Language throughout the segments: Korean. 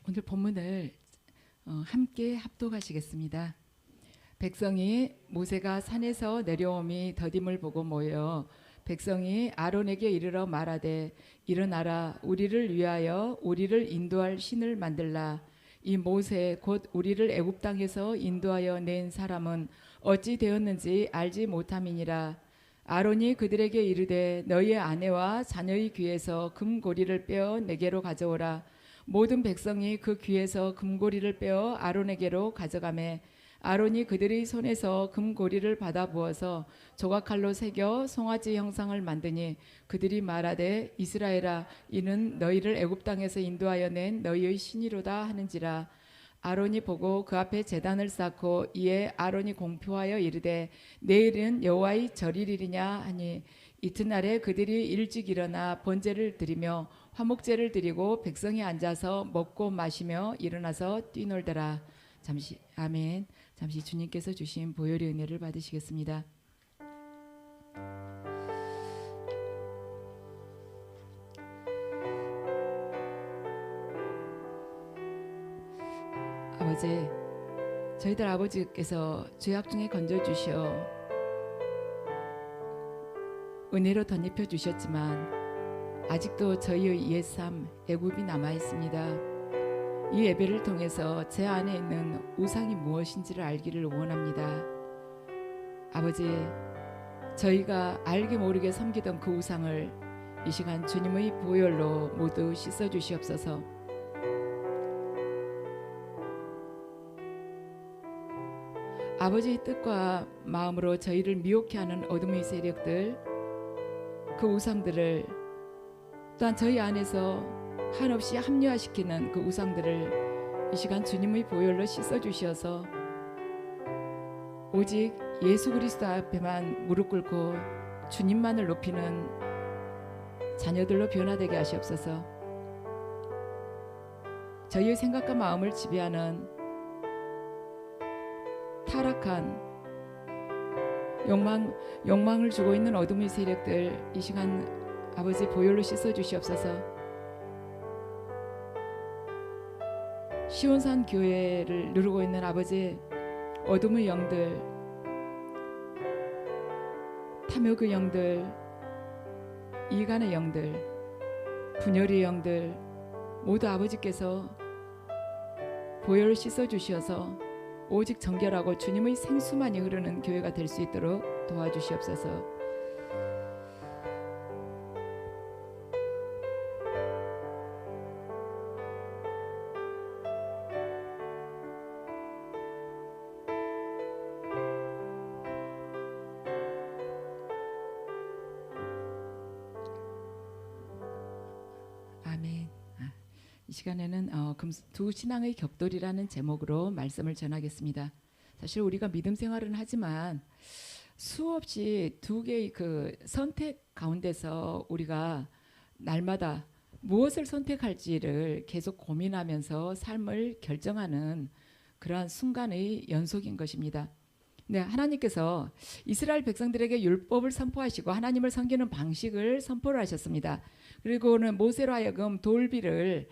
오늘 본문을 함께 합독하시겠습니다. 백성이 모세가 산에서 내려옴이 더딤을 보고 모여 백성이 아론에게 이르러 말하되 일어나라 우리를 위하여 우리를 인도할 신을 만들라. 이 모세 곧 우리를 애굽 땅에서 인도하여 낸 사람은 어찌 되었는지 알지 못함이니라. 아론이 그들에게 이르되 너희의 아내와 자녀의 귀에서 금고리를 빼어 내게로 가져오라. 모든 백성이 그 귀에서 금고리를 빼어 아론에게로 가져가매 아론이 그들의 손에서 금고리를 받아 부어서 조각칼로 새겨 송아지 형상을 만드니 그들이 말하되 이스라엘아 이는 너희를 애굽 땅에서 인도하여 낸 너희의 신이로다 하는지라. 아론이 보고 그 앞에 제단을 쌓고 이에 아론이 공표하여 이르되 내일은 여호와의 절일이냐 하니 이튿날에 그들이 일찍 일어나 번제를 드리며 화목제를 드리고 백성이 앉아서 먹고 마시며 일어나서 뛰놀더라. 잠시 아멘. 잠시 주님께서 주신 보혈의 은혜를 받으시겠습니다. 아버지, 저희들 아버지께서 죄악 중에 건져주시어 은혜로 덧입혀 주셨지만 아직도 저희의 옛삶 애굽이 남아 있습니다. 이 예배를 통해서 제 안에 있는 우상이 무엇인지를 알기를 원합니다. 아버지, 저희가 알게 모르게 섬기던 그 우상을 이 시간 주님의 보혈로 모두 씻어 주시옵소서. 아버지의 뜻과 마음으로 저희를 미혹해 하는 어둠의 세력들, 그 우상들을 또한 저희 안에서 한없이 합리화시키는 그 우상들을 이 시간 주님의 보혈로 씻어 주시어서 오직 예수 그리스도 앞에만 무릎 꿇고 주님만을 높이는 자녀들로 변화되게 하시옵소서. 저희의 생각과 마음을 지배하는 타락한 욕망을 주고 있는 어둠의 세력들 이 시간 아버지 보혈로 씻어 주시옵소서. 시온산 교회를 누르고 있는 아버지 어둠의 영들, 탐욕의 영들, 이간의 영들, 분열의 영들 모두 아버지께서 보혈을 씻어 주시어서 오직 정결하고 주님의 생수만이 흐르는 교회가 될 수 있도록 도와주시옵소서. 아멘. 이 시간에는 두 신앙의 격돌이라는 제목으로 말씀을 전하겠습니다. 사실 우리가 믿음 생활은 하지만 수없이 두 개의 그 선택 가운데서 우리가 날마다 무엇을 선택할지를 계속 고민하면서 삶을 결정하는 그러한 순간의 연속인 것입니다. 네, 하나님께서 이스라엘 백성들에게 율법을 선포하시고 하나님을 섬기는 방식을 선포를 하셨습니다. 그리고는 모세로 하여금 돌비를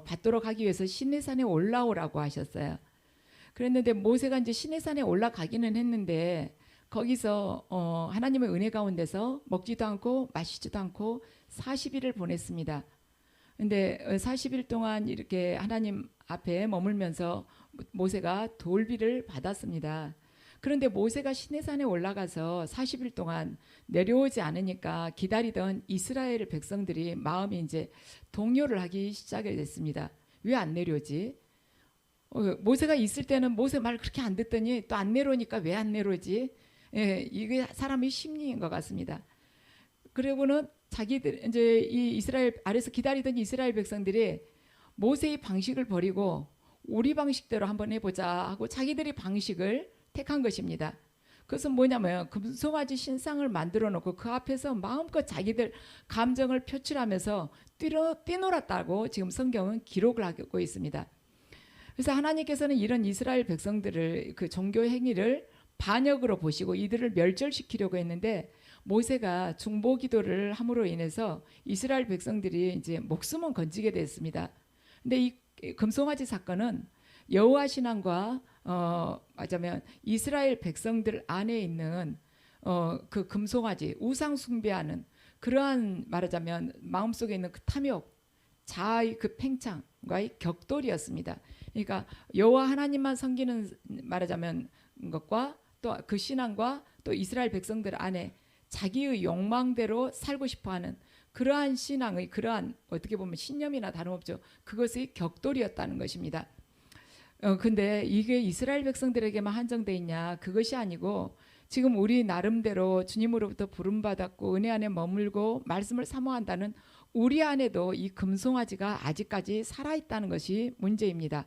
받도록 하기 위해서 시내산에 올라오라고 하셨어요. 그랬는데 모세가 이제 시내산에 올라가기는 했는데 거기서 하나님의 은혜 가운데서 먹지도 않고 마시지도 않고 40일을 보냈습니다. 근데 40일 동안 이렇게 하나님 앞에 머물면서 모세가 돌비를 받았습니다. 그런데 모세가 시내산에 올라가서 40일 동안 내려오지 않으니까 기다리던 이스라엘 백성들이 마음이 이제 동요를 하기 시작이 됐습니다. 왜 안 내려오지? 모세가 있을 때는 모세 말 그렇게 안 듣더니 또 안 내려오니까 왜 안 내려오지? 예, 이게 사람의 심리인 것 같습니다. 그리고는 자기들 이제 이 이스라엘 아래서 기다리던 이스라엘 백성들이 모세의 방식을 버리고 우리 방식대로 한번 해보자 하고 자기들의 방식을 택한 것입니다. 그것은 뭐냐면 금송아지 신상을 만들어 놓고 그 앞에서 마음껏 자기들 감정을 표출하면서 뛰놀았다고 지금 성경은 기록을 하고 있습니다. 그래서 하나님께서는 이런 이스라엘 백성들을 그 종교 행위를 반역으로 보시고 이들을 멸절시키려고 했는데 모세가 중보 기도를 함으로 인해서 이스라엘 백성들이 이제 목숨은 건지게 됐습니다. 근데 이 금송아지 사건은 여호와 신앙과 말하자면 이스라엘 백성들 안에 있는 그 금송아지 우상 숭배하는 그러한 말하자면 마음속에 있는 그 탐욕, 자아의 그 팽창과의 격돌이었습니다. 그러니까 여호와 하나님만 섬기는 말하자면 것과 또 그 신앙과 또 이스라엘 백성들 안에 자기의 욕망대로 살고 싶어하는 그러한 신앙의 그러한 어떻게 보면 신념이나 다름없죠. 그것의 격돌이었다는 것입니다. 근데 이게 이스라엘 백성들에게만 한정돼 있냐? 그것이 아니고 지금 우리 나름대로 주님으로부터 부름받았고 은혜 안에 머물고 말씀을 사모한다는 우리 안에도 이 금송아지가 아직까지 살아있다는 것이 문제입니다.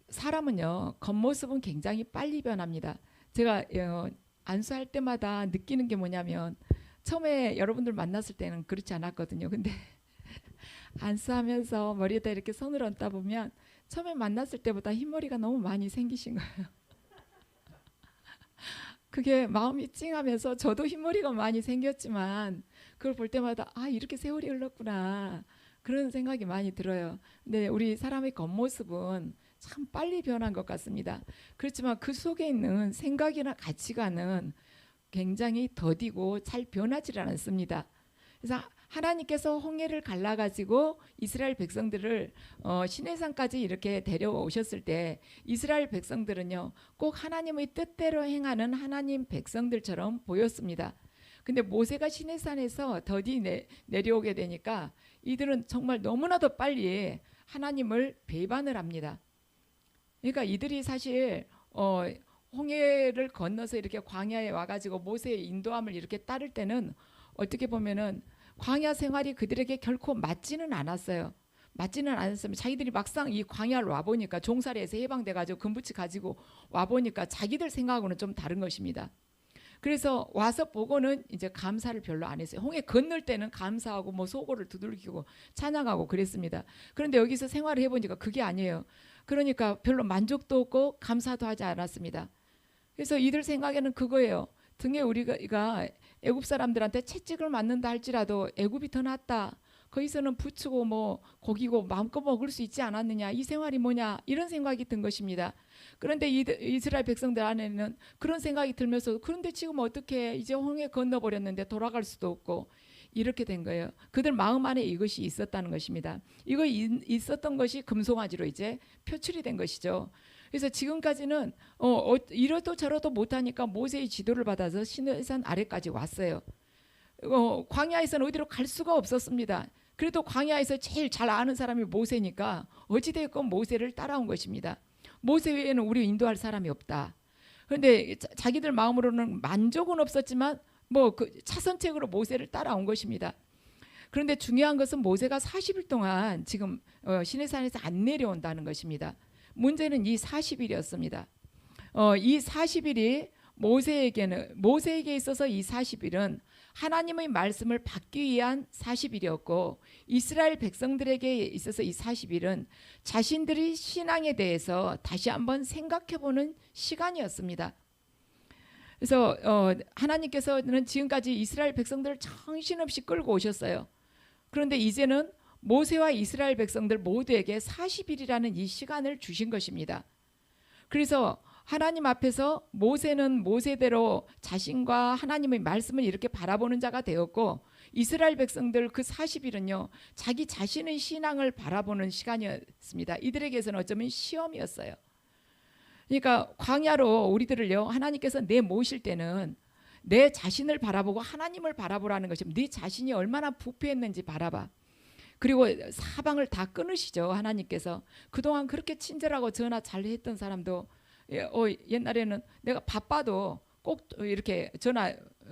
사람은요 겉모습은 굉장히 빨리 변합니다. 제가 안수할 때마다 느끼는 게 뭐냐면 처음에 여러분들 만났을 때는 그렇지 않았거든요. 근데 안수하면서 머리에다 이렇게 손을 얹다 보면 처음에 만났을 때보다 흰머리가 너무 많이 생기신 거예요. 그게 마음이 찡하면서 저도 흰머리가 많이 생겼지만 그걸 볼 때마다 아 이렇게 세월이 흘렀구나 그런 생각이 많이 들어요. 근데 우리 사람의 겉모습은 참 빨리 변한 것 같습니다. 그렇지만 그 속에 있는 생각이나 가치관은 굉장히 더디고 잘 변하지 않습니다. 그래서 하나님께서 홍해를 갈라가지고 이스라엘 백성들을 시내산까지 이렇게 데려오셨을 때 이스라엘 백성들은요 꼭 하나님의 뜻대로 행하는 하나님 백성들처럼 보였습니다. 근데 모세가 시내산에서 더디 내려오게 되니까 이들은 정말 너무나도 빨리 하나님을 배반을 합니다. 그러니까 이들이 사실 홍해를 건너서 이렇게 광야에 와가지고 모세의 인도함을 이렇게 따를 때는 어떻게 보면은 광야 생활이 그들에게 결코 맞지는 않았어요. 맞지는 않았으면 자기들이 막상 이 광야를 와보니까 종살이에서 해방돼가지고 금붙이 가지고 와보니까 자기들 생각하고는 좀 다른 것입니다. 그래서 와서 보고는 이제 감사를 별로 안 했어요. 홍해 건널 때는 감사하고 뭐 소고를 두들기고 찬양하고 그랬습니다. 그런데 여기서 생활을 해보니까 그게 아니에요. 그러니까 별로 만족도 없고 감사도 하지 않았습니다. 그래서 이들 생각에는 그거예요. 등에 우리가 애굽 사람들한테 채찍을 맞는다 할지라도 애굽이 더 낫다. 거기서는 부추고 뭐 고기고 마음껏 먹을 수 있지 않았느냐. 이 생활이 뭐냐. 이런 생각이 든 것입니다. 그런데 이스라엘 백성들 안에는 그런 생각이 들면서 그런데 지금 어떻게 이제 홍해 건너버렸는데 돌아갈 수도 없고 이렇게 된 거예요. 그들 마음 안에 이것이 있었다는 것입니다. 이거 있었던 것이 금송아지로 이제 표출이 된 것이죠. 그래서 지금까지는 이러도 저러도 못하니까 모세의 지도를 받아서 시내산 아래까지 왔어요. 광야에서는 어디로 갈 수가 없었습니다. 그래도 광야에서 제일 잘 아는 사람이 모세니까 어찌되었건 모세를 따라온 것입니다. 모세 외에는 우리 인도할 사람이 없다. 그런데 자기들 마음으로는 만족은 없었지만 뭐 그 차선책으로 모세를 따라온 것입니다. 그런데 중요한 것은 모세가 40일 동안 지금 시내산에서 안 내려온다는 것입니다. 문제는 이 40일이었습니다. 이 40일이 모세에게 있어서 이 40일은 하나님의 말씀을 받기 위한 40일이었고 이스라엘 백성들에게 있어서 이 40일은 자신들의 신앙에 대해서 다시 한번 생각해보는 시간이었습니다. 그래서 하나님께서는 지금까지 이스라엘 백성들을 정신없이 끌고 오셨어요. 그런데 이제는 모세와 이스라엘 백성들 모두에게 40일이라는 이 시간을 주신 것입니다. 그래서 하나님 앞에서 모세는 모세대로 자신과 하나님의 말씀을 이렇게 바라보는 자가 되었고 이스라엘 백성들 그 40일은요 자기 자신의 신앙을 바라보는 시간이었습니다. 이들에게서는 어쩌면 시험이었어요. 그러니까 광야로 우리들을요 하나님께서 내모실 때는 내 자신을 바라보고 하나님을 바라보라는 것입니다. 네 자신이 얼마나 부패했는지 바라봐. 그리고 사방을 다 끊으시죠. 하나님께서 그동안 그렇게 친절하고 전화 잘 했던 사람도 옛날에는 내가 바빠도 꼭 이렇게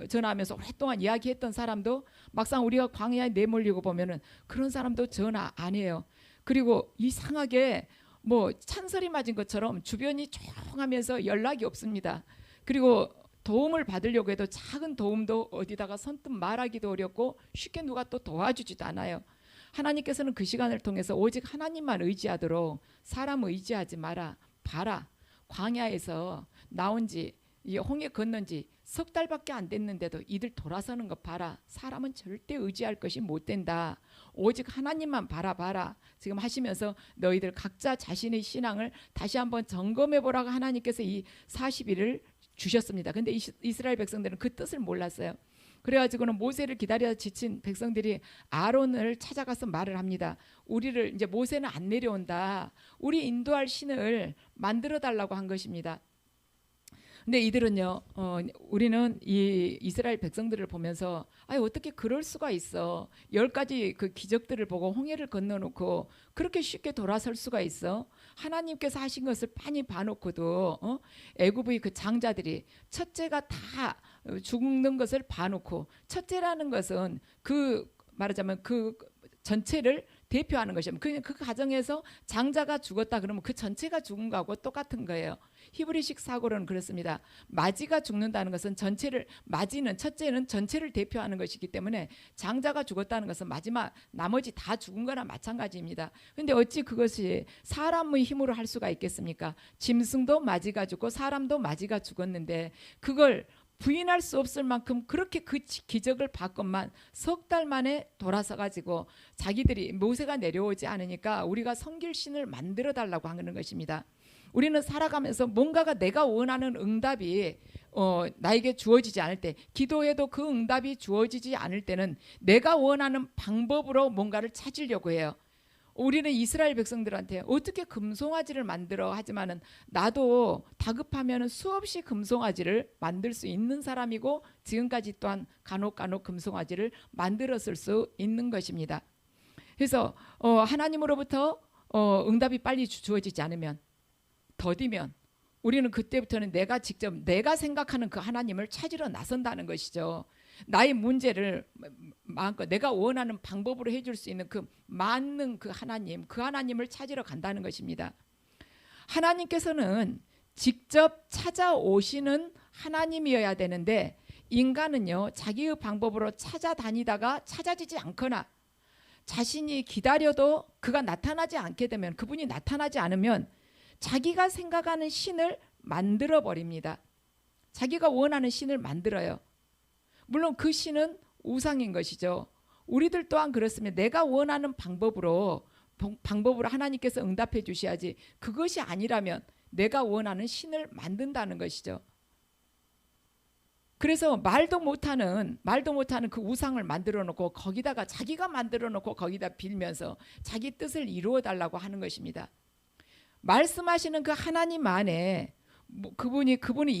전화하면서 오랫동안 이야기했던 사람도 막상 우리가 광야에 내몰리고 보면은 그런 사람도 전화 안 해요. 그리고 이상하게 뭐 찬설이 맞은 것처럼 주변이 조용하면서 연락이 없습니다. 그리고 도움을 받으려고 해도 작은 도움도 어디다가 선뜻 말하기도 어렵고 쉽게 누가 또 도와주지도 않아요. 하나님께서는 그 시간을 통해서 오직 하나님만 의지하도록 사람 의지하지 마라. 봐라. 광야에서 나온 지 이 홍해 건넌 지 석 달밖에 안 됐는데도 이들 돌아서는 거 봐라. 사람은 절대 의지할 것이 못 된다. 오직 하나님만 바라봐라 지금 하시면서 너희들 각자 자신의 신앙을 다시 한번 점검해 보라고 하나님께서 이 40일을 주셨습니다. 근데 이스라엘 백성들은 그 뜻을 몰랐어요. 그래가지고는 모세를 기다려 지친 백성들이 아론을 찾아가서 말을 합니다. 우리를 이제 모세는 안 내려온다. 우리 인도할 신을 만들어 달라고 한 것입니다. 근데 이들은요, 우리는 이 이스라엘 백성들을 보면서 어떻게 그럴 수가 있어? 10가지 그 기적들을 보고 홍해를 건너놓고 그렇게 쉽게 돌아설 수가 있어? 하나님께서 하신 것을 빤히 봐놓고도 애굽의 그 장자들이 첫째가 다 죽는 것을 봐놓고, 첫째라는 것은 그 말하자면 그 전체를 대표하는 것입니다. 그 가정에서 장자가 죽었다 그러면 그 전체가 죽은 거하고 똑같은 거예요. 히브리식 사고로는 그렇습니다. 마지가 죽는다는 것은 전체를, 마지는 첫째는 전체를 대표하는 것이기 때문에 장자가 죽었다는 것은 마지막 나머지 다 죽은 거나 마찬가지입니다. 그런데 어찌 그것이 사람의 힘으로 할 수가 있겠습니까? 짐승도 마지가 죽고 사람도 마지가 죽었는데 그걸 부인할 수 없을 만큼 그렇게 그 기적을 봤건만 석 달 만에 돌아서 가지고 자기들이 모세가 내려오지 않으니까 우리가 섬길 신을 만들어 달라고 하는 것입니다. 우리는 살아가면서 뭔가가 내가 원하는 응답이 나에게 주어지지 않을 때, 기도해도 그 응답이 주어지지 않을 때는 내가 원하는 방법으로 뭔가를 찾으려고 해요. 우리는 이스라엘 백성들한테 어떻게 금송아지를 만들어 하지만은 나도 다급하면 수없이 금송아지를 만들 수 있는 사람이고 지금까지 또한 간혹 금송아지를 만들었을 수 있는 것입니다. 그래서 하나님으로부터 응답이 빨리 주어지지 않으면, 더디면 우리는 그때부터는 내가 직접 내가 생각하는 그 하나님을 찾으러 나선다는 것이죠. 나의 문제를 마음껏 내가 원하는 방법으로 해줄 수 있는 그 맞는 그 하나님을 찾으러 간다는 것입니다. 하나님께서는 직접 찾아오시는 하나님이어야 되는데 인간은요, 자기의 방법으로 찾아다니다가 찾아지지 않거나 자신이 기다려도 그가 나타나지 않게 되면, 그분이 나타나지 않으면 자기가 생각하는 신을 만들어 버립니다. 자기가 원하는 신을 만들어요. 물론 그 신은 우상인 것이죠. 우리들 또한 그렇습니다. 내가 원하는 방법으로 하나님께서 응답해 주셔야지, 그것이 아니라면 내가 원하는 신을 만든다는 것이죠. 그래서 말도 못하는 그 우상을 만들어 놓고 거기다가 자기가 만들어 놓고 거기다 빌면서 자기 뜻을 이루어 달라고 하는 것입니다. 말씀하시는 그 하나님 안에 그분이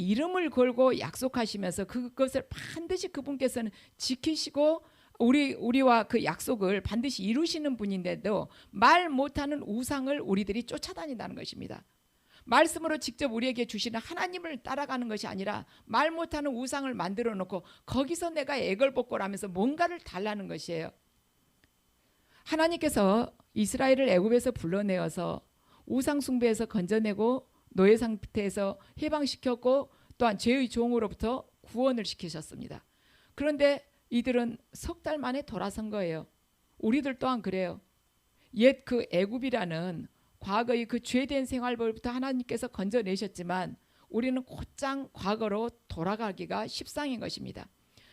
이름을 걸고 약속하시면서 그것을 반드시 그분께서는 지키시고 우리와 그 약속을 반드시 이루시는 분인데도 말 못하는 우상을 우리들이 쫓아다닌다는 것입니다. 말씀으로 직접 우리에게 주시는 하나님을 따라가는 것이 아니라 말 못하는 우상을 만들어 놓고 거기서 내가 애걸복걸하면서 뭔가를 달라는 것이에요. 하나님께서 이스라엘을 애굽에서 불러내어서 우상 숭배에서 건져내고 노예 상태에서 해방시켰고 또한 죄의 종으로부터 구원을 시키셨습니다. 그런데 이들은 석 달 만에 돌아선 거예요. 우리들 또한 그래요. 옛 그 애굽이라는 과거의 그 죄된 생활부터 하나님께서 건져내셨지만 우리는 곧장 과거로 돌아가기가 십상인 것입니다.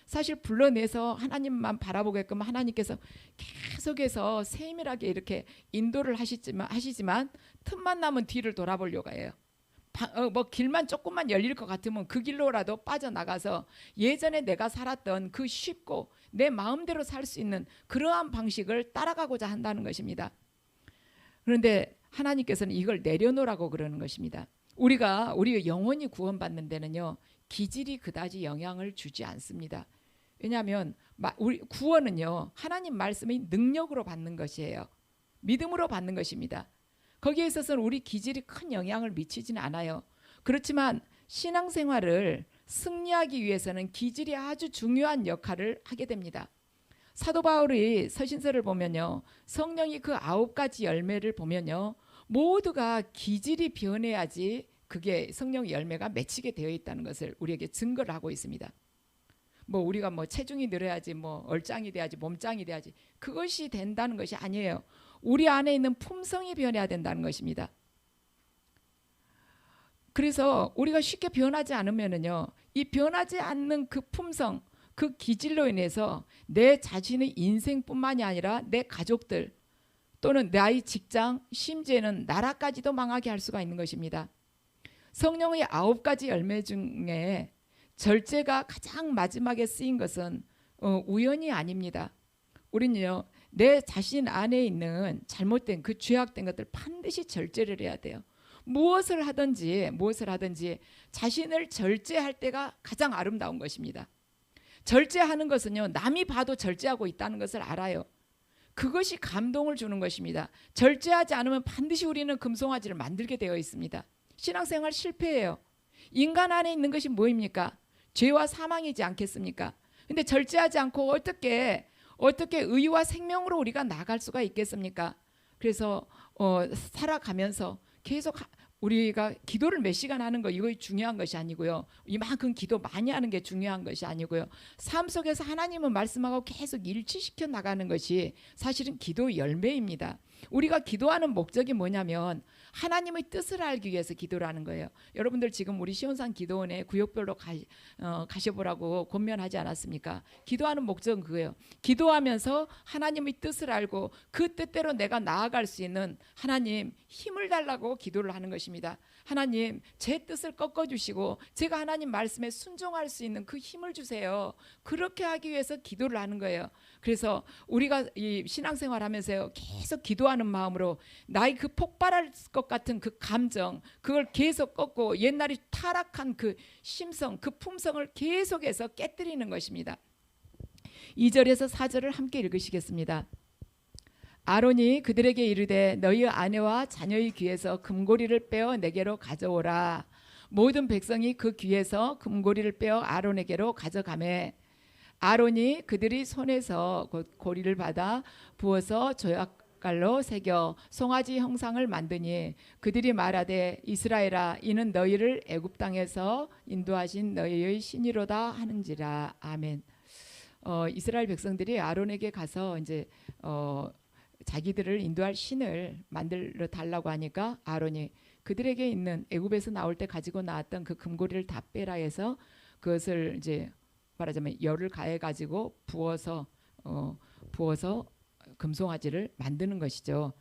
사실 불러내서 하나님만 바라보게끔 하나님께서 계속해서 세밀하게 이렇게 인도를 하시지만 틈만 나면 뒤를 돌아보려고 해요. 길만 조금만 열릴 것 같으면 그 길로라도 빠져나가서 예전에 내가 살았던 그 쉽고 내 마음대로 살 수 있는 그러한 방식을 따라가고자 한다는 것입니다. 그런데 하나님께서는 이걸 내려놓으라고 그러는 것입니다. 우리가 영혼이 구원받는 데는요, 기질이 그다지 영향을 주지 않습니다. 왜냐하면 우리 구원은요, 하나님 말씀의 능력으로 받는 것이에요. 믿음으로 받는 것입니다. 거기에 있어서는 우리 기질이 큰 영향을 미치지는 않아요. 그렇지만 신앙생활을 승리하기 위해서는 기질이 아주 중요한 역할을 하게 됩니다. 사도 바울의 서신서를 보면요, 성령이 그 9가지 열매를 보면요, 모두가 기질이 변해야지 그게 성령의 열매가 맺히게 되어 있다는 것을 우리에게 증거를 하고 있습니다. 우리가 체중이 늘어야지, 얼짱이 돼야지, 몸짱이 돼야지, 그것이 된다는 것이 아니에요. 우리 안에 있는 품성이 변해야 된다는 것입니다. 그래서 우리가 쉽게 변하지 않으면은요, 이 변하지 않는 그 품성, 그 기질로 인해서 내 자신의 인생뿐만이 아니라 내 가족들 또는 나의 직장, 심지어는 나라까지도 망하게 할 수가 있는 것입니다. 성령의 9가지 열매 중에 절제가 가장 마지막에 쓰인 것은 우연이 아닙니다. 우리는요, 내 자신 안에 있는 잘못된 그 죄악된 것들 반드시 절제를 해야 돼요. 무엇을 하든지 자신을 절제할 때가 가장 아름다운 것입니다. 절제하는 것은요, 남이 봐도 절제하고 있다는 것을 알아요. 그것이 감동을 주는 것입니다. 절제하지 않으면 반드시 우리는 금송아지를 만들게 되어 있습니다. 신앙생활 실패해요. 인간 안에 있는 것이 뭐입니까? 죄와 사망이지 않겠습니까? 근데 절제하지 않고 어떻게 의와 생명으로 우리가 나갈 수가 있겠습니까? 그래서 살아가면서 계속 우리가 기도를 몇 시간 하는 거 이거 중요한 것이 아니고요. 이만큼 기도 많이 하는 게 중요한 것이 아니고요. 삶 속에서 하나님은 말씀하고 계속 일치시켜 나가는 것이 사실은 기도 열매입니다. 우리가 기도하는 목적이 뭐냐면 하나님의 뜻을 알기 위해서 기도를 하는 거예요. 여러분들 지금 우리 시온산 기도원에 구역별로 가셔보라고 권면하지 않았습니까? 기도하는 목적은 그거예요. 기도하면서 하나님의 뜻을 알고 그 뜻대로 내가 나아갈 수 있는 하나님 힘을 달라고 기도를 하는 것입니다. 하나님 제 뜻을 꺾어주시고 제가 하나님 말씀에 순종할 수 있는 그 힘을 주세요. 그렇게 하기 위해서 기도를 하는 거예요. 그래서 우리가 이 신앙생활 하면서요, 계속 기도하는 마음으로 나의 그 폭발할 것 같은 그 감정, 그걸 계속 꺾고 옛날에 타락한 그 심성, 그 품성을 계속해서 깨뜨리는 것입니다. 2절에서 4절을 함께 읽으시겠습니다. 아론이 그들에게 이르되 너희 아내와 자녀의 귀에서 금고리를 빼어 내게로 가져오라. 모든 백성이 그 귀에서 금고리를 빼어 아론에게로 가져가매 아론이 그들이 손에서 고리를 받아 부어서 조약갈로 새겨 송아지 형상을 만드니 그들이 말하되 이스라엘아 이는 너희를 애굽 땅에서 인도하신 너희의 신이로다 하는지라. 아멘. 이스라엘 백성들이 아론에게 가서 이제 자기들을 인도할 신을 만들어 달라고 하니까 아론이 그들에게 있는 애굽에서 나올 때 가지고 나왔던 그 금고리를 다 빼라 해서 그것을 이제 말하자면 열을 가해 가지고 부어서 금송아지를 만드는 것이죠.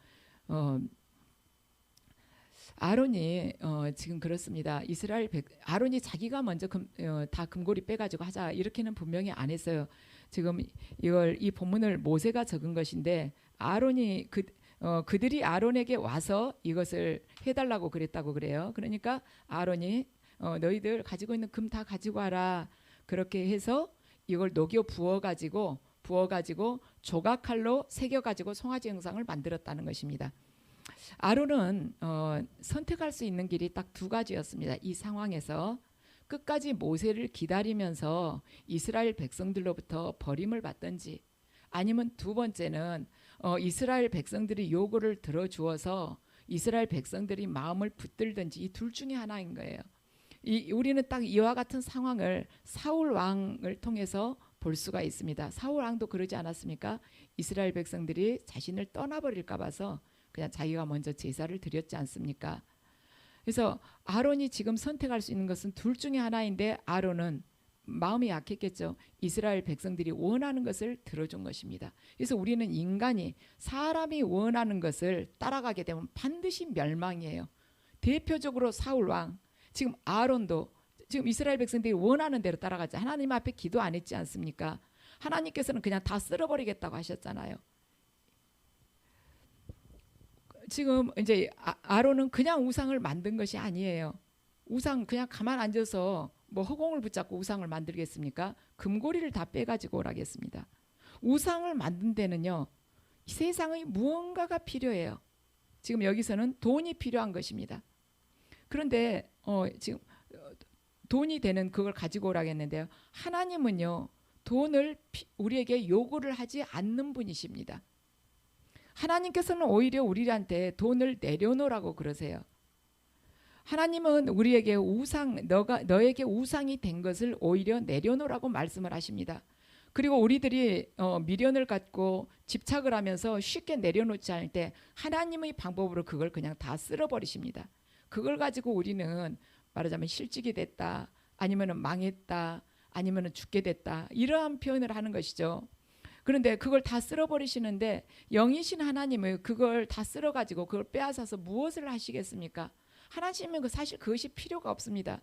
아론이 지금 그렇습니다. 아론이 자기가 먼저 다 금고리 빼가지고 하자 이렇게는 분명히 안 했어요. 지금 이 본문을 모세가 적은 것인데 아론이 그들이 아론에게 와서 이것을 해달라고 그랬다고 그래요. 그러니까 아론이 너희들 가지고 있는 금 다 가지고 와라. 그렇게 해서 이걸 녹여 부어가지고 조각칼로 새겨가지고 송아지 형상을 만들었다는 것입니다. 아론은 선택할 수 있는 길이 딱 2가지였습니다. 이 상황에서 끝까지 모세를 기다리면서 이스라엘 백성들로부터 버림을 받든지 아니면 2번째는 이스라엘 백성들이 요구를 들어주어서 이스라엘 백성들이 마음을 붙들든지 이 둘 중에 하나인 거예요. 우리는 딱 이와 같은 상황을 사울 왕을 통해서 볼 수가 있습니다. 사울 왕도 그러지 않았습니까? 이스라엘 백성들이 자신을 떠나버릴까 봐서 그냥 자기가 먼저 제사를 드렸지 않습니까? 그래서 아론이 지금 선택할 수 있는 것은 둘 중에 하나인데 아론은 마음이 약했겠죠. 이스라엘 백성들이 원하는 것을 들어준 것입니다. 그래서 우리는 사람이 원하는 것을 따라가게 되면 반드시 멸망이에요. 대표적으로 사울 왕, 지금 아론도 지금 이스라엘 백성들이 원하는 대로 따라가지 하나님 앞에 기도 안 했지 않습니까? 하나님께서는 그냥 다 쓸어버리겠다고 하셨잖아요. 지금 이제 아론은 그냥 우상을 만든 것이 아니에요. 우상 그냥 가만 앉아서 뭐 허공을 붙잡고 우상을 만들겠습니까? 금고리를 다 빼가지고 오라겠습니다. 우상을 만든 데는요, 세상의 무언가가 필요해요. 지금 여기서는 돈이 필요한 것입니다. 그런데 지금 돈이 되는 그걸 가지고 오라겠는데요. 하나님은요, 돈을 우리에게 요구를 하지 않는 분이십니다. 하나님께서는 오히려 우리한테 돈을 내려놓으라고 그러세요. 하나님은 우리에게 너에게 우상이 된 것을 오히려 내려놓으라고 말씀을 하십니다. 그리고 우리들이 미련을 갖고 집착을 하면서 쉽게 내려놓지 않을 때 하나님의 방법으로 그걸 그냥 다 쓸어버리십니다. 그걸 가지고 우리는 말하자면 실직이 됐다, 아니면 망했다, 아니면 죽게 됐다, 이러한 표현을 하는 것이죠. 그런데 그걸 다 쓸어버리시는데 영이신 하나님은 그걸 다 쓸어가지고 그걸 빼앗아서 무엇을 하시겠습니까? 하나님은 사실 그것이 필요가 없습니다.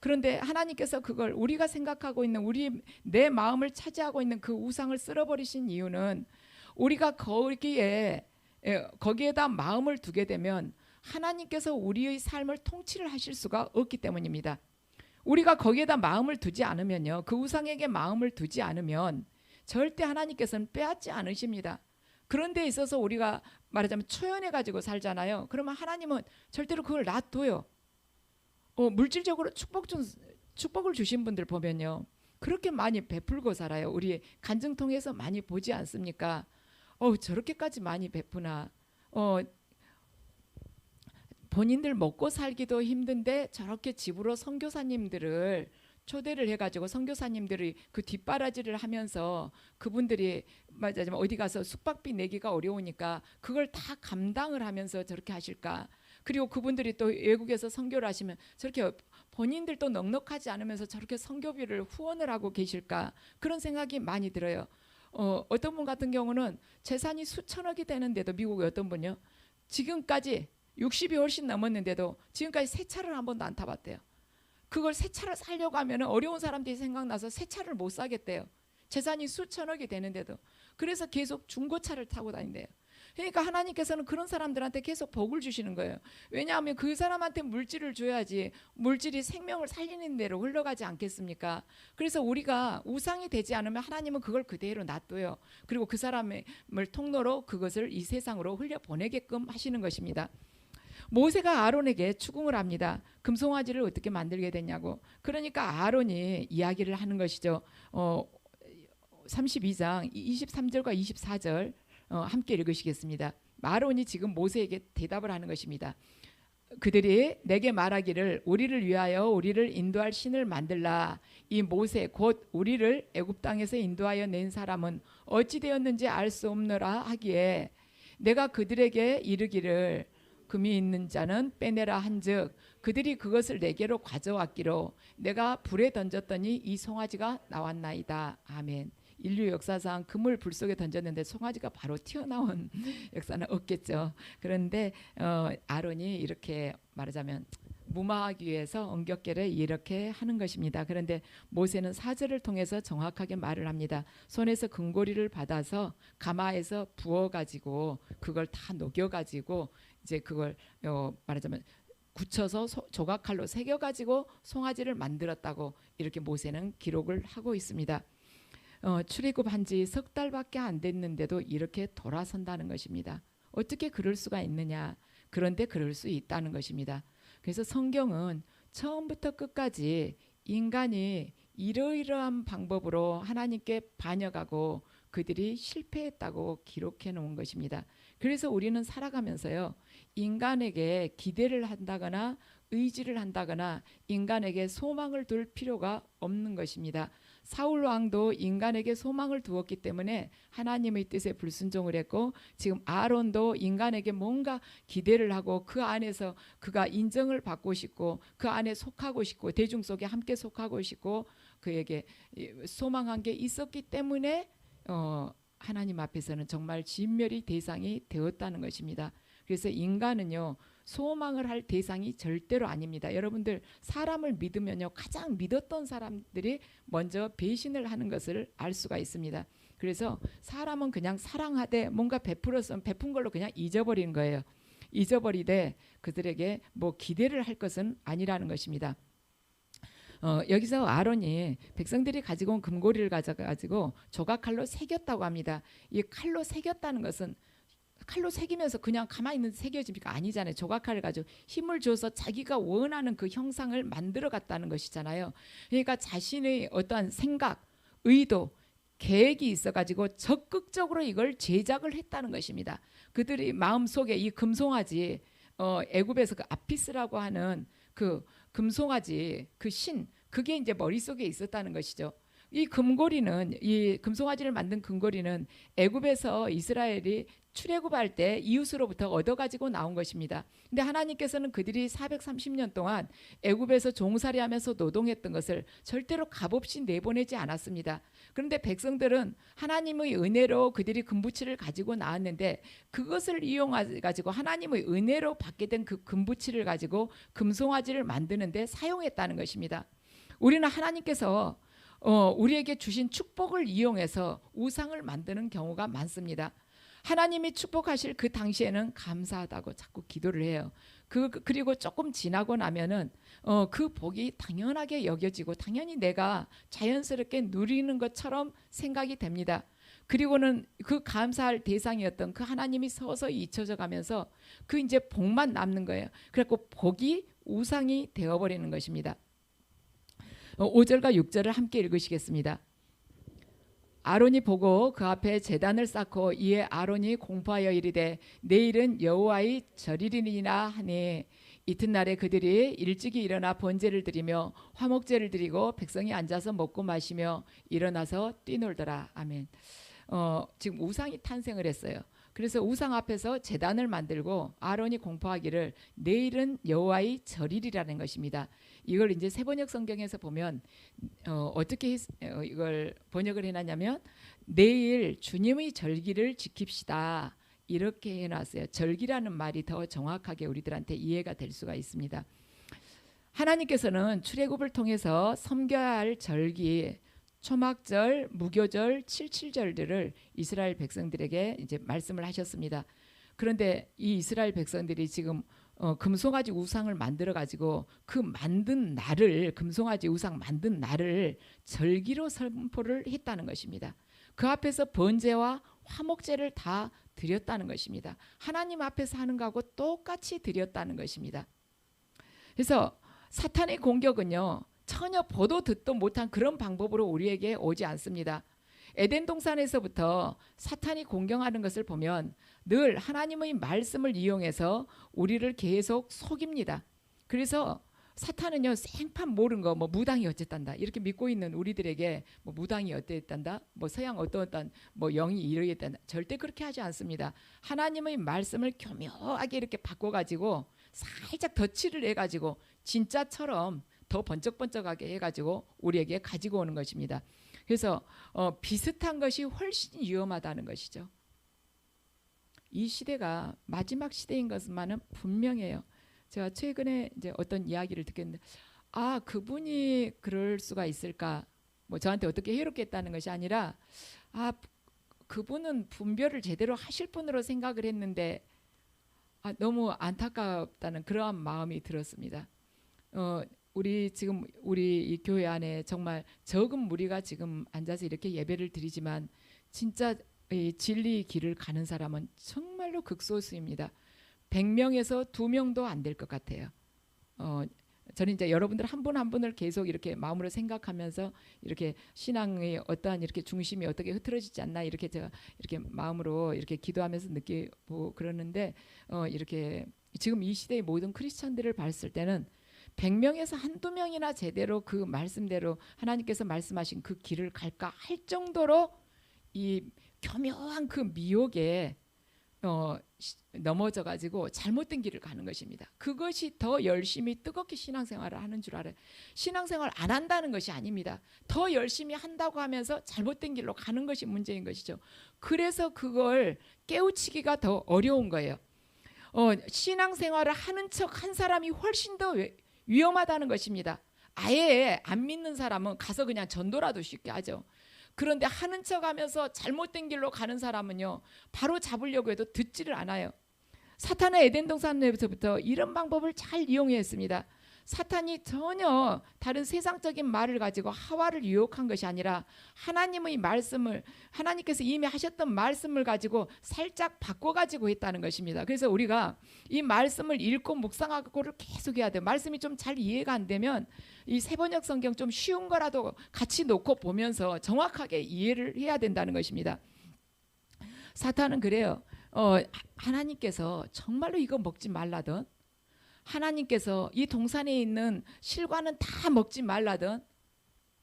그런데 하나님께서 그걸 우리가 생각하고 있는 내 마음을 차지하고 있는 그 우상을 쓸어버리신 이유는 우리가 거기에다 마음을 두게 되면 하나님께서 우리의 삶을 통치를 하실 수가 없기 때문입니다. 우리가 거기에다 마음을 두지 않으면요, 그 우상에게 마음을 두지 않으면 절대 하나님께서는 빼앗지 않으십니다. 그런 데 있어서 우리가 말하자면 초연해 가지고 살잖아요. 그러면 하나님은 절대로 그걸 놔둬요. 물질적으로 축복을 주신 분들 보면요, 그렇게 많이 베풀고 살아요. 우리 간증 통해서 많이 보지 않습니까? 저렇게까지 많이 베푸나. 본인들 먹고 살기도 힘든데 저렇게 집으로 선교사님들을 초대를 해가지고 선교사님들이 그 뒷바라지를 하면서 그분들이 말하자면 어디 가서 숙박비 내기가 어려우니까 그걸 다 감당을 하면서 저렇게 하실까. 그리고 그분들이 또 외국에서 선교를 하시면 저렇게 본인들도 넉넉하지 않으면서 저렇게 선교비를 후원을 하고 계실까, 그런 생각이 많이 들어요. 어떤 분 같은 경우는 재산이 수천억이 되는데도, 미국의 어떤 분요, 지금까지 60이 훨씬 넘었는데도 지금까지 새 차를 한 번도 안 타봤대요. 그걸 새 차를 사려고 하면 어려운 사람들이 생각나서 새 차를 못 사겠대요. 재산이 수천억이 되는데도. 그래서 계속 중고차를 타고 다닌대요. 그러니까 하나님께서는 그런 사람들한테 계속 복을 주시는 거예요. 왜냐하면 그 사람한테 물질을 줘야지 물질이 생명을 살리는 대로 흘러가지 않겠습니까? 그래서 우리가 우상이 되지 않으면 하나님은 그걸 그대로 놔둬요. 그리고 그 사람을 통로로 그것을 이 세상으로 흘려보내게끔 하시는 것입니다. 모세가 아론에게 추궁을 합니다. 금송아지를 어떻게 만들게 됐냐고. 그러니까 아론이 이야기를 하는 것이죠. 32장 23절과 24절 함께 읽으시겠습니다. 아론이 지금 모세에게 대답을 하는 것입니다. 그들이 내게 말하기를 우리를 위하여 우리를 인도할 신을 만들라. 이 모세 곧 우리를 애굽 땅에서 인도하여 낸 사람은 어찌 되었는지 알 수 없노라 하기에 내가 그들에게 이르기를 금이 있는 자는 빼내라 한즉 그들이 그것을 내게로 가져왔기로 내가 불에 던졌더니 이 송아지가 나왔나이다. 아멘. 인류 역사상 금을 불 속에 던졌는데 송아지가 바로 튀어나온 역사는 없겠죠. 그런데 아론이 이렇게 말하자면 무마하기 위해서 엉겹결에 이렇게 하는 것입니다. 그런데 모세는 사절을 통해서 정확하게 말을 합니다. 손에서 금고리를 받아서 가마에서 부어가지고 그걸 다 녹여가지고 이제 그걸 말하자면 굳혀서 조각칼로 새겨가지고 송아지를 만들었다고 이렇게 모세는 기록을 하고 있습니다. 출애굽한 지 석 달밖에 안 됐는데도 이렇게 돌아선다는 것입니다. 어떻게 그럴 수가 있느냐? 그런데 그럴 수 있다는 것입니다. 그래서 성경은 처음부터 끝까지 인간이 이러이러한 방법으로 하나님께 반역하고 그들이 실패했다고 기록해 놓은 것입니다. 그래서 우리는 살아가면서요, 인간에게 기대를 한다거나 의지를 한다거나 인간에게 소망을 둘 필요가 없는 것입니다. 사울 왕도 인간에게 소망을 두었기 때문에 하나님의 뜻에 불순종을 했고, 지금 아론도 인간에게 뭔가 기대를 하고 그 안에서 그가 인정을 받고 싶고 그 안에 속하고 싶고 대중 속에 함께 속하고 싶고 그에게 소망한 게 있었기 때문에 하나님 앞에서는 정말 진멸의 대상이 되었다는 것입니다. 그래서 인간은요, 소망을 할 대상이 절대로 아닙니다. 여러분들 사람을 믿으면요, 가장 믿었던 사람들이 먼저 배신을 하는 것을 알 수가 있습니다. 그래서 사람은 그냥 사랑하되 뭔가 베풀었으면 베푼 걸로 그냥 잊어버리는 거예요. 잊어버리되 그들에게 뭐 기대를 할 것은 아니라는 것입니다. 여기서 아론이 백성들이 가지고 온 금고리를 가져가지고 조각칼로 새겼다고 합니다. 이 칼로 새겼다는 것은 칼로 새기면서 그냥 가만히 있는 새겨집니까? 아니잖아요. 조각칼을 가지고 힘을 줘서 자기가 원하는 그 형상을 만들어 갔다는 것이잖아요. 그러니까 자신의 어떠한 생각, 의도, 계획이 있어가지고 적극적으로 이걸 제작을 했다는 것입니다. 그들이 마음속에 이 금송아지, 애굽에서 그 아피스라고 하는 그 금송아지, 그 신, 그게 이제 머릿속에 있었다는 것이죠. 이 금고리는, 이 금송아지를 만든 금고리는 애굽에서 이스라엘이 출애굽할 때 이웃으로부터 얻어가지고 나온 것입니다. 근데 하나님께서는 그들이 430년 동안 애굽에서 종살이하면서 노동했던 것을 절대로 값없이 내보내지 않았습니다. 그런데 백성들은 하나님의 은혜로 그들이 금부치를 가지고 나왔는데, 그것을 이용해가지고 하나님의 은혜로 받게 된 그 금부치를 가지고 금송아지를 만드는데 사용했다는 것입니다. 우리는 하나님께서 우리에게 주신 축복을 이용해서 우상을 만드는 경우가 많습니다. 하나님이 축복하실 그 당시에는 감사하다고 자꾸 기도를 해요. 그리고 조금 지나고 나면은 그 복이 당연하게 여겨지고 당연히 내가 자연스럽게 누리는 것처럼 생각이 됩니다. 그리고는 그 감사할 대상이었던 그 하나님이 서서히 잊혀져 가면서 그 이제 복만 남는 거예요. 그래갖고 복이 우상이 되어버리는 것입니다. 5절과 6절을 함께 읽으시겠습니다. 아론이 보고 그 앞에 제단을 쌓고 이에 아론이 공포하여 이르되 내일은 여호와의 절이리니라 하니 이튿날에 그들이 일찍이 일어나 번제를 드리며 화목제를 드리고 백성이 앉아서 먹고 마시며 일어나서 뛰놀더라. 아멘. 지금 우상이 탄생을 했어요. 그래서 우상 앞에서 제단을 만들고 아론이 공포하기를 내일은 여호와의 절이리라는 것입니다. 이걸 이제 세번역 성경에서 보면 어떻게 이걸 번역을 해놨냐면 내일 주님의 절기를 지킵시다 이렇게 해놨어요. 절기라는 말이 더 정확하게 우리들한테 이해가 될 수가 있습니다. 하나님께서는 출애굽을 통해서 섬겨야 할 절기, 초막절, 무교절, 칠칠절들을 이스라엘 백성들에게 이제 말씀을 하셨습니다. 그런데 이 이스라엘 백성들이 지금 금송아지 우상을 만들어 가지고 그 만든 날을, 금송아지 우상 만든 날을 절기로 선포를 했다는 것입니다. 그 앞에서 번제와 화목제를 다 드렸다는 것입니다. 하나님 앞에서 하는 거하고 똑같이 드렸다는 것입니다. 그래서 사탄의 공격은요, 전혀 보도 듣도 못한 그런 방법으로 우리에게 오지 않습니다. 에덴 동산에서부터 사탄이 공격하는 것을 보면 늘 하나님의 말씀을 이용해서 우리를 계속 속입니다. 그래서 사탄은요, 생판 모른 거, 뭐 무당이 어쨌단다 이렇게 믿고 있는 우리들에게 뭐 무당이 어땠단다, 뭐 서양 어떤 뭐 영이 이러겠단다, 절대 그렇게 하지 않습니다. 하나님의 말씀을 교묘하게 이렇게 바꿔가지고 살짝 덧칠을 해가지고 진짜처럼 더 번쩍번쩍하게 해가지고 우리에게 가지고 오는 것입니다. 그래서 비슷한 것이 훨씬 위험하다는 것이죠. 이 시대가 마지막 시대인 것만은 분명해요. 제가 최근에 이제 어떤 이야기를 듣겠는데, 아, 그분이 그럴 수가 있을까? 뭐 저한테 어떻게 해롭게 했다는 것이 아니라, 아, 그분은 분별을 제대로 하실 분으로 생각을 했는데, 너무 안타깝다는 그러한 마음이 들었습니다. 우리 지금 우리 이 교회 안에 정말 적은 무리가 지금 앉아서 이렇게 예배를 드리지만 진짜 이 진리 길을 가는 사람은 정말로 극소수입니다. 100명에서 2명도 안 될 것 같아요. 저는 이제 여러분들 한 분 한 분을 계속 이렇게 마음으로 생각하면서 이렇게 신앙의 어떠한 이렇게 중심이 어떻게 흐트러지지 않나 이렇게 제가 이렇게 마음으로 이렇게 기도하면서 느끼고 그러는데, 이렇게 지금 이 시대의 모든 크리스천들을 봤을 때는 100명에서 한두 명이나 제대로 그 말씀대로 하나님께서 말씀하신 그 길을 갈까 할 정도로 이 교묘한 그 미혹에 넘어져 가지고 잘못된 길을 가는 것입니다. 그것이 더 열심히 뜨겁게 신앙생활을 하는 줄 알아요. 신앙생활 안 한다는 것이 아닙니다. 더 열심히 한다고 하면서 잘못된 길로 가는 것이 문제인 것이죠. 그래서 그걸 깨우치기가 더 어려운 거예요. 신앙생활을 하는 척 한 사람이 훨씬 더 위험하다는 것입니다. 아예 안 믿는 사람은 가서 그냥 전도라도 쉽게 하죠. 그런데 하는 척하면서 잘못된 길로 가는 사람은요, 바로 잡으려고 해도 듣지를 않아요. 사탄은 에덴 동산에서부터 이런 방법을 잘 이용했습니다. 사탄이 전혀 다른 세상적인 말을 가지고 하와를 유혹한 것이 아니라 하나님의 말씀을, 하나님께서 이미 하셨던 말씀을 가지고 살짝 바꿔가지고 했다는 것입니다. 그래서 우리가 이 말씀을 읽고 묵상하고를 계속 해야 돼요. 말씀이 좀 잘 이해가 안 되면 이 세번역 성경 좀 쉬운 거라도 같이 놓고 보면서 정확하게 이해를 해야 된다는 것입니다. 사탄은 그래요. 하나님께서 정말로 이거 먹지 말라던, 하나님께서 이 동산에 있는 실과는 다 먹지 말라던,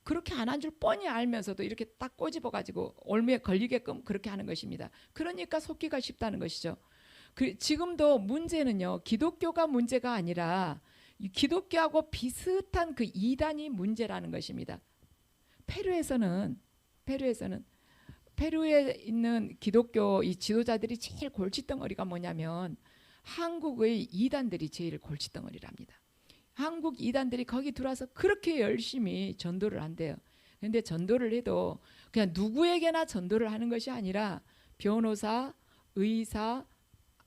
그렇게 안 한 줄 뻔히 알면서도 이렇게 딱 꼬집어 가지고 올무에 걸리게끔 그렇게 하는 것입니다. 그러니까 속기가 쉽다는 것이죠. 지금도 문제는요, 기독교가 문제가 아니라 기독교하고 비슷한 그 이단이 문제라는 것입니다. 페루에서는 페루에 있는 기독교 이 지도자들이 제일 골칫덩어리가 뭐냐면 한국의 이단들이 제일 골칫덩어리랍니다. 한국 이단들이 거기 들어와서 그렇게 열심히 전도를 한대요. 그런데 전도를 해도 그냥 누구에게나 전도를 하는 것이 아니라 변호사, 의사,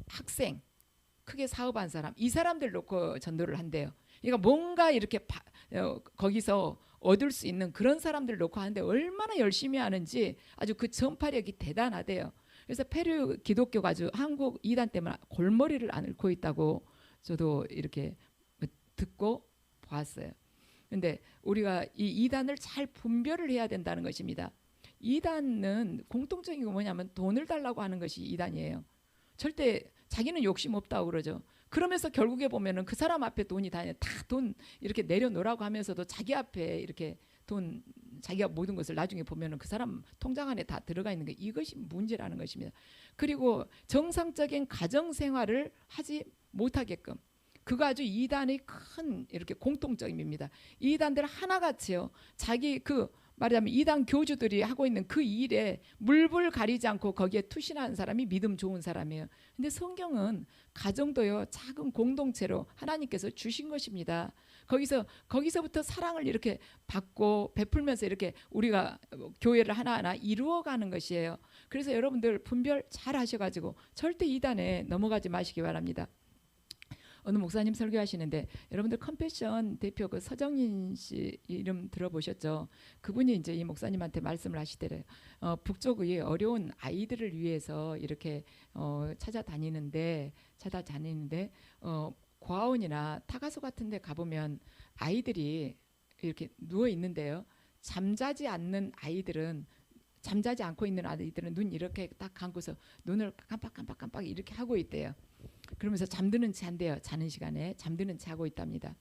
학생, 크게 사업한 사람, 이 사람들 놓고 전도를 한대요. 그러니까 뭔가 이렇게 거기서 얻을 수 있는 그런 사람들 놓고 하는데 얼마나 열심히 하는지 아주 그 전파력이 대단하대요. 그래서 페루 기독교가 아주 한국 이단 때문에 골머리를 앓고 있다고 저도 이렇게 듣고 봤어요. 근데 우리가 이 이단을 잘 분별을 해야 된다는 것입니다. 이단은 공통적인 게 뭐냐면 돈을 달라고 하는 것이 이단이에요. 절대 자기는 욕심 없다고 그러죠. 그러면서 결국에 보면은 그 사람 앞에 돈이 다 돈 이렇게 내려놓으라고 하면서도 자기 앞에 이렇게 돈, 자기가 모든 것을 나중에 보면은 그 사람 통장 안에 다 들어가 있는 게 이것이 문제라는 것입니다. 그리고 정상적인 가정 생활을 하지 못하게끔, 그거 아주 이단의 큰 이렇게 공통점입니다. 이단들 하나같이요, 자기 그 말하자면 이단 교주들이 하고 있는 그 일에 물불 가리지 않고 거기에 투신하는 사람이 믿음 좋은 사람이에요. 근데 성경은 가정도요, 작은 공동체로 하나님께서 주신 것입니다. 거기서부터 사랑을 이렇게 받고 베풀면서 이렇게 우리가 교회를 하나하나 이루어가는 것이에요. 그래서 여러분들 분별 잘 하셔가지고 절대 이단에 넘어가지 마시기 바랍니다. 어느 목사님 설교하시는데 여러분들 컴패션 대표 그 서정인 씨 이름 들어보셨죠? 그분이 이제 이 목사님한테 말씀을 하시더래요. 북쪽의 어려운 아이들을 위해서 이렇게 찾아다니는데 고아원이나 타가소 같은 데 가보면 아이들이 이렇게 누워 있는데요, 잠자지 않고 있는 아이들은 눈 이렇게 딱 감고서 눈을 깜빡깜빡 이렇게 하고 있대요. 그러면서 잠드는 채 한대요. 자는 시간에 잠드는 채 하고 있답니다.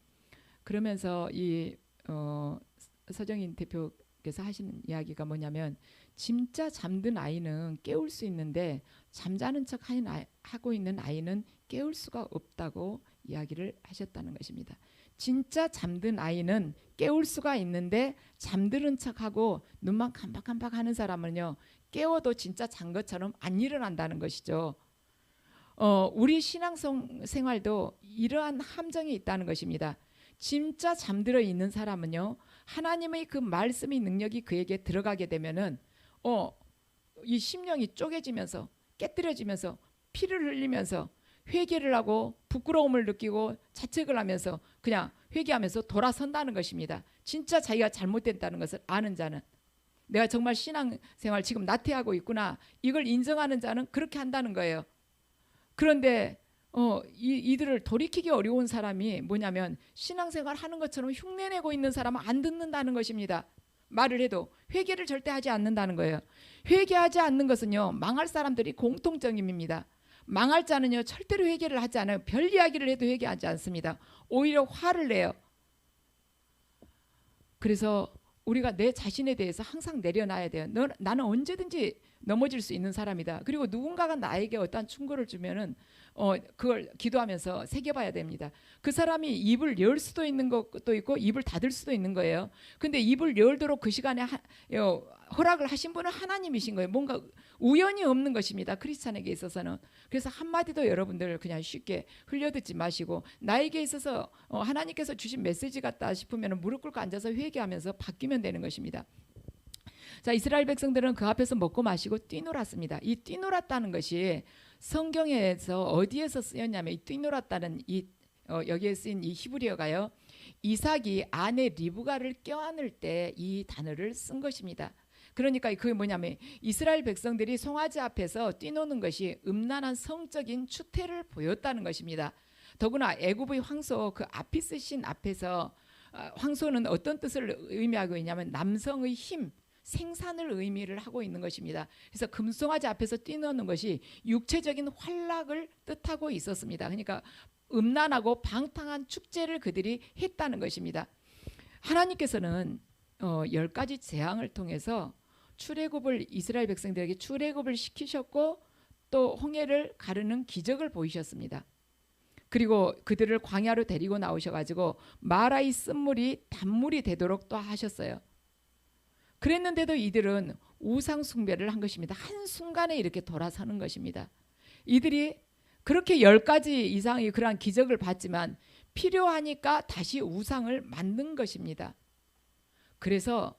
그러면서 이 서정인 대표께서 하시는 이야기가 뭐냐면, 진짜 잠든 아이는 깨울 수 있는데 잠자는 척 하고 있는 아이는 깨울 수가 없다고 이야기를 하셨다는 것입니다. 진짜 잠든 아이는 깨울 수가 있는데 잠드는 척하고 눈만 깜빡깜빡 하는 사람은요, 깨워도 진짜 잔 것처럼 안 일어난다는 것이죠. 우리 신앙생활도 이러한 함정이 있다는 것입니다. 진짜 잠들어 있는 사람은요, 하나님의 그 말씀의 능력이 그에게 들어가게 되면은 이 심령이 쪼개지면서 깨뜨려지면서 피를 흘리면서 회개를 하고 부끄러움을 느끼고 자책을 하면서 그냥 회개하면서 돌아선다는 것입니다. 진짜 자기가 잘못됐다는 것을 아는 자는, 내가 정말 신앙생활 지금 나태하고 있구나, 이걸 인정하는 자는 그렇게 한다는 거예요. 그런데 이들을 돌이키기 어려운 사람이 뭐냐면, 신앙생활 하는 것처럼 흉내내고 있는 사람은 안 듣는다는 것입니다. 말을 해도 회개를 절대 하지 않는다는 거예요. 회개하지 않는 것은요, 망할 사람들이 공통점입니다. 망할 자는요, 절대로 회개를 하지 않아요. 별 이야기를 해도 회개하지 않습니다. 오히려 화를 내요. 그래서 우리가 내 자신에 대해서 항상 내려놔야 돼요. 나는 언제든지 넘어질 수 있는 사람이다. 그리고 누군가가 나에게 어떠한 충고를 주면은 그걸 기도하면서 새겨봐야 됩니다. 그 사람이 입을 열 수도 있는 것도 있고 입을 닫을 수도 있는 거예요. 근데 입을 열도록 그 시간에 허락을 하신 분은 하나님이신 거예요. 뭔가 우연이 없는 것입니다, 크리스찬에게 있어서는. 그래서 한마디도 여러분들 그냥 쉽게 흘려듣지 마시고, 나에게 있어서 하나님께서 주신 메시지 같다 싶으면 무릎 꿇고 앉아서 회개하면서 바뀌면 되는 것입니다. 자, 이스라엘 백성들은 그 앞에서 먹고 마시고 뛰놀았습니다. 이 뛰놀았다는 것이 성경에서 어디에서 쓰였냐면, 이 뛰놀았다는 여기에 쓰인 이 히브리어가요, 이삭이 아내 리브가를 껴안을 때 이 단어를 쓴 것입니다. 그러니까 그게 뭐냐면, 이스라엘 백성들이 송아지 앞에서 뛰노는 것이 음란한 성적인 추태를 보였다는 것입니다. 더구나 애굽의 황소 그 아피스 신 앞에서, 황소는 어떤 뜻을 의미하고 있냐면 남성의 힘, 생산을 의미를 하고 있는 것입니다. 그래서 금송아지 앞에서 뛰노는 것이 육체적인 활락을 뜻하고 있었습니다. 그러니까 음란하고 방탕한 축제를 그들이 했다는 것입니다. 하나님께서는 10가지 재앙을 통해서 출애굽을 이스라엘 백성들에게 출애굽을 시키셨고 또 홍해를 가르는 기적을 보이셨습니다. 그리고 그들을 광야로 데리고 나오셔가지고 마라의 쓴물이 단물이 되도록 또 하셨어요. 그랬는데도 이들은 우상 숭배를 한 것입니다. 한순간에 이렇게 돌아서는 것입니다. 이들이 그렇게 10가지 이상의 그러한 기적을 봤지만 필요하니까 다시 우상을 만든 것입니다. 그래서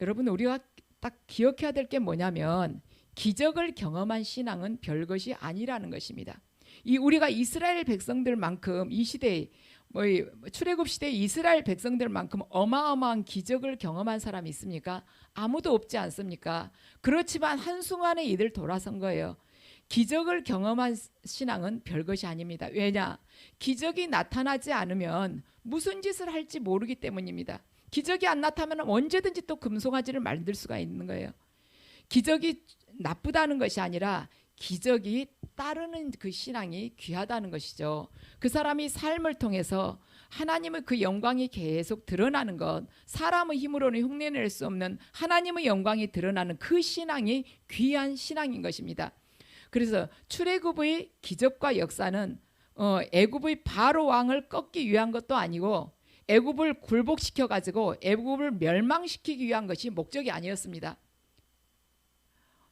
여러분 우리가 딱 기억해야 될 게 뭐냐면 기적을 경험한 신앙은 별것이 아니라는 것입니다. 이 우리가 이스라엘 백성들만큼 이 시대에 출애굽 시대 이스라엘 백성들만큼 어마어마한 기적을 경험한 사람이 있습니까? 아무도 없지 않습니까? 그렇지만 한순간에 이들 돌아선 거예요. 기적을 경험한 신앙은 별것이 아닙니다. 왜냐? 기적이 나타나지 않으면 무슨 짓을 할지 모르기 때문입니다. 기적이 안 나타나면 언제든지 또 금송아지를 만들 수가 있는 거예요. 기적이 나쁘다는 것이 아니라 기적이 따르는 그 신앙이 귀하다는 것이죠. 그 사람이 삶을 통해서 하나님의 그 영광이 계속 드러나는 것, 사람의 힘으로는 흉내낼 수 없는 하나님의 영광이 드러나는 그 신앙이 귀한 신앙인 것입니다. 그래서 출애굽의 기적과 역사는 애굽의 바로 왕을 꺾기 위한 것도 아니고 애굽을 굴복시켜 가지고 애굽을 멸망시키기 위한 것이 목적이 아니었습니다.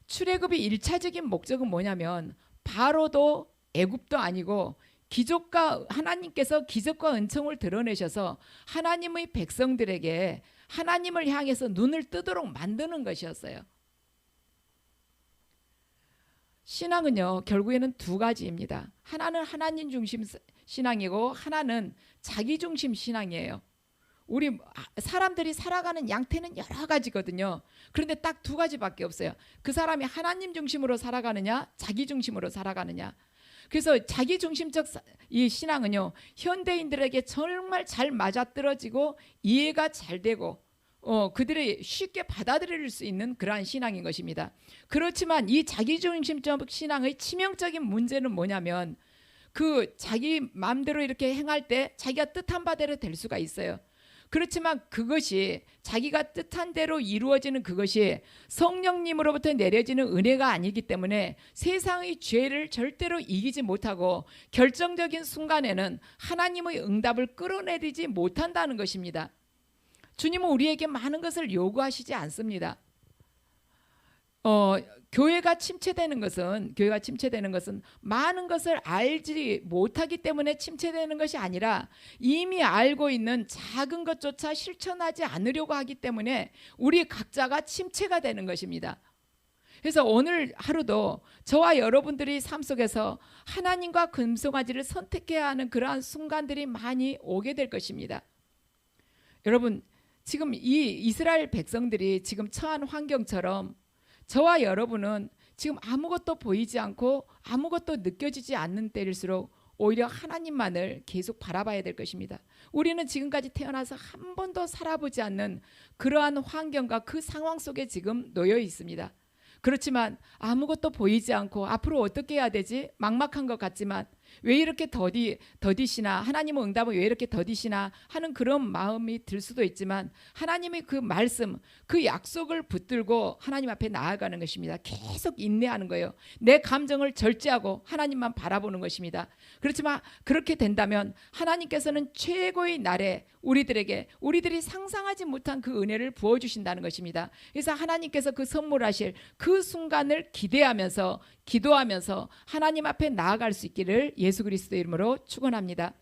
출애굽의 1차적인 목적은 뭐냐면 바로도 애굽도 아니고 기적과 하나님께서 기적과 은총을 드러내셔서 하나님의 백성들에게 하나님을 향해서 눈을 뜨도록 만드는 것이었어요. 신앙은요 결국에는 두 가지입니다. 하나는 하나님 중심 신앙이고 하나는 자기 중심 신앙이에요. 우리 사람들이 살아가는 양태는 여러 가지거든요. 그런데 딱 두 가지밖에 없어요. 그 사람이 하나님 중심으로 살아가느냐 자기 중심으로 살아가느냐. 그래서 자기 중심적 이 신앙은요 현대인들에게 정말 잘 맞아떨어지고 이해가 잘 되고 그들이 쉽게 받아들일 수 있는 그러한 신앙인 것입니다. 그렇지만 이 자기중심적 신앙의 치명적인 문제는 뭐냐면 그 자기 마음대로 이렇게 행할 때 자기가 뜻한 바대로 될 수가 있어요. 그렇지만 그것이 자기가 뜻한 대로 이루어지는 그것이 성령님으로부터 내려지는 은혜가 아니기 때문에 세상의 죄를 절대로 이기지 못하고 결정적인 순간에는 하나님의 응답을 끌어내리지 못한다는 것입니다. 주님은 우리에게 많은 것을 요구하시지 않습니다. 교회가 침체되는 것은 많은 것을 알지 못하기 때문에 침체되는 것이 아니라 이미 알고 있는 작은 것조차 실천하지 않으려고 하기 때문에 우리 각자가 침체가 되는 것입니다. 그래서 오늘 하루도 저와 여러분들이 삶 속에서 하나님과 금송아지를 선택해야 하는 그러한 순간들이 많이 오게 될 것입니다. 여러분 지금 이 이스라엘 백성들이 지금 처한 환경처럼 저와 여러분은 지금 아무것도 보이지 않고 아무것도 느껴지지 않는 때일수록 오히려 하나님만을 계속 바라봐야 될 것입니다. 우리는 지금까지 태어나서 한 번도 살아보지 않는 그러한 환경과 그 상황 속에 지금 놓여 있습니다. 그렇지만 아무것도 보이지 않고 앞으로 어떻게 해야 되지? 막막한 것 같지만 왜 이렇게 더디시나 하나님의 응답은 왜 이렇게 더디시나 하는 그런 마음이 들 수도 있지만 하나님의 그 말씀 그 약속을 붙들고 하나님 앞에 나아가는 것입니다. 계속 인내하는 거예요. 내 감정을 절제하고 하나님만 바라보는 것입니다. 그렇지만 그렇게 된다면 하나님께서는 최고의 날에 우리들이 상상하지 못한 그 은혜를 부어주신다는 것입니다. 그래서 하나님께서 그 선물하실 그 순간을 기대하면서 기도하면서 하나님 앞에 나아갈 수 있기를 예수 그리스도의 이름으로 축원합니다.